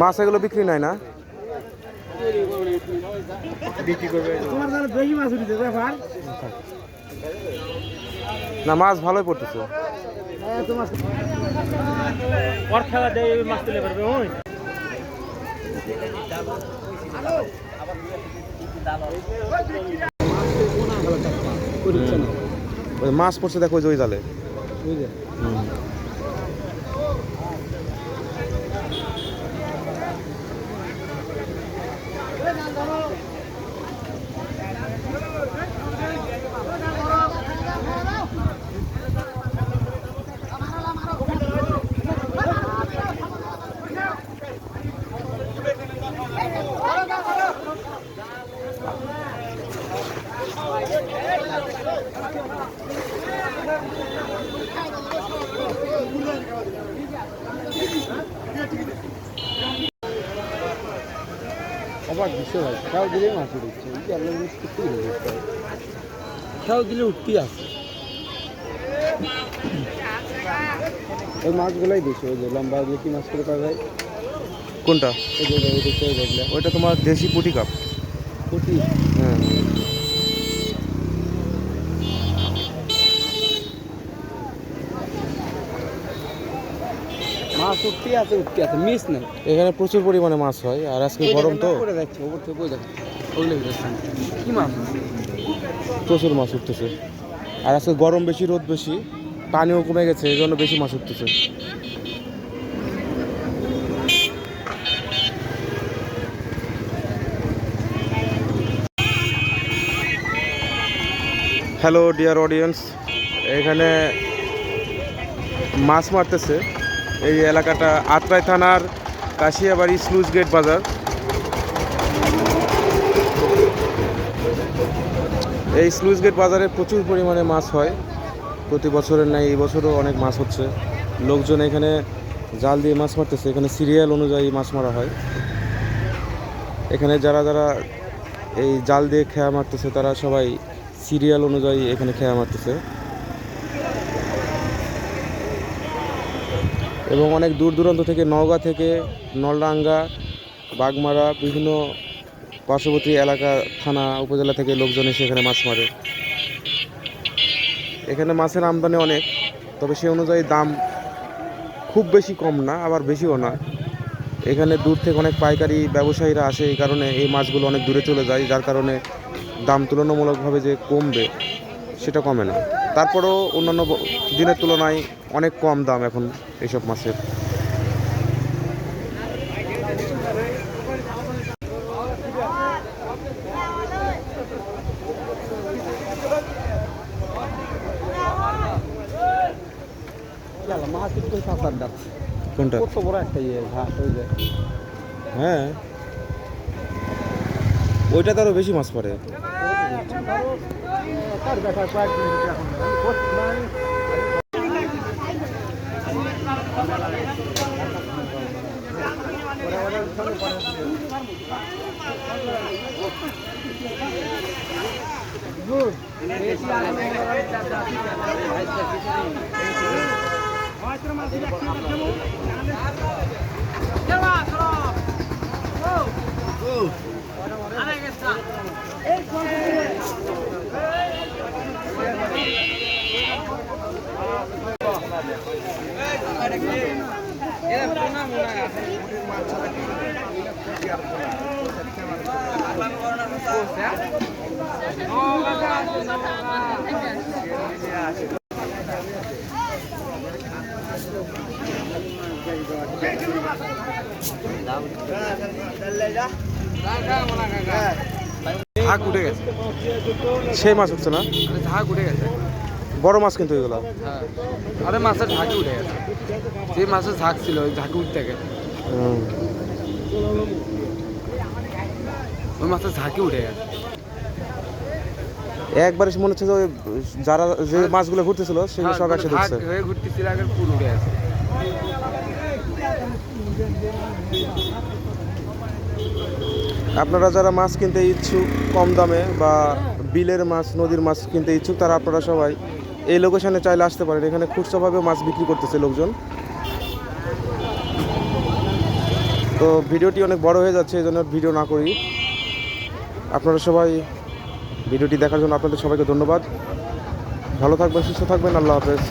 মাছ এগুলো বিক্রি নাই না? না, মাছ ভালোই পড়তেছে। মাছ পড়ছে দেখো ওই জালে। অবাক বিষয় হয়, খেয়াল দিলে মাছ উঠছে, খেয়াল দিলে উঠতেই আছে। ওই মাছগুলাই বেশি, ওই যে লম্বা দিয়ে কি মাছ করে পাওয়া যায়। কোনটা? ওইটা তোমার দেশি পুঁটি কাপ। পুঁটি? হ্যাঁ। মাছ উঠতেই আছে, মিস নাই। এখানে প্রচুর পরিমাণে মাছ হয়, আর আজকে গরম তো কি মাছ, প্রচুর মাছ উঠতেছে। আর আজকে গরম বেশি, রোদ বেশি, পানিও কমে গেছে, এই জন্য বেশি মাছ উঠতেছে। হ্যালো ডিয়ার অডিয়েন্স, এখানে মাছ মারতেছে। এই এলাকাটা আত্রাই থানার কাশিয়াবাড়ি স্লুজ গেট বাজার। এই স্লুজ গেট বাজারে প্রচুর পরিমাণে মাছ হয়, প্রতি বছরের ন্যায় এই বছরও অনেক মাছ হচ্ছে। লোকজন এখানে জাল দিয়ে মাছ মারতেছে। এখানে সিরিয়াল অনুযায়ী মাছ মারা হয়। এখানে যারা যারা এই জাল দিয়ে খেয়া মারতেছে তারা সবাই সিরিয়াল অনুযায়ী এখানে খেয়া মারতেছে। এবং অনেক দূর দূরান্ত থেকে, নওগাঁ থেকে, নলডাঙ্গা, বাগমারা, বিভিন্ন পার্শ্ববর্তী এলাকা, থানা, উপজেলা থেকে লোকজন এসে এখানে মাছ মারে। এখানে মাছের আমদানি অনেক, তবে সে অনুযায়ী দাম খুব বেশি কম না, আবার বেশিও না। এখানে দূর থেকে অনেক পাইকারি ব্যবসায়ীরা আসে, এই কারণে এই মাছগুলো অনেক দূরে চলে যায়, যার কারণে দাম তুলনামূলকভাবে যে কমবে সেটা কমে না। তারপরেও অন্যান্য দিনের তুলনায় অনেক কম দাম এখন এইসব মাছের। কোনটা? হ্যাঁ, ওইটা তো আরো বেশি মাছ পড়ে। ঝাঁক উঠে গেছে, সেই মাছ উঠছে না? ঝাঁক উঠে গেছে। বড় মাছ কিন্তু এগুলো। হ্যাঁ, আরে মাছের ঝাঁকি উঠে গেছে, যে মাছের ঝাঁক ছিল ওই ঝাঁকি উঠতে গেছে, ওই মাছের ঝাঁকি উঠে গেছে। একবারে মনে হচ্ছে যে ওই যারা যে মাছগুলো ঘুরতেছিল সেগুলো সব একসাথে ঝাঁক উঠছে। হয়ে ঘুরতেছিল আগে পুল উঠে গেছে। আপনারা যারা মাছ কিনতে ইচ্ছুক কম দামে বা বিলের মাছ নদীর মাছ কিনতে ইচ্ছুক তারা আপনারা সবাই এই লোকেশনে চাইলে আসতে পারেন। এখানে খুচরাভাবে মাছ বিক্রি করতেছে লোকজন। তো ভিডিওটি অনেক বড় হয়ে যাচ্ছে, এই জন্য ভিডিও না করি। আপনারা সবাই ভিডিওটি দেখার জন্য আপনাদের সবাইকে ধন্যবাদ। ভালো থাকবেন, সুস্থ থাকবেন, আল্লাহ হাফেজ।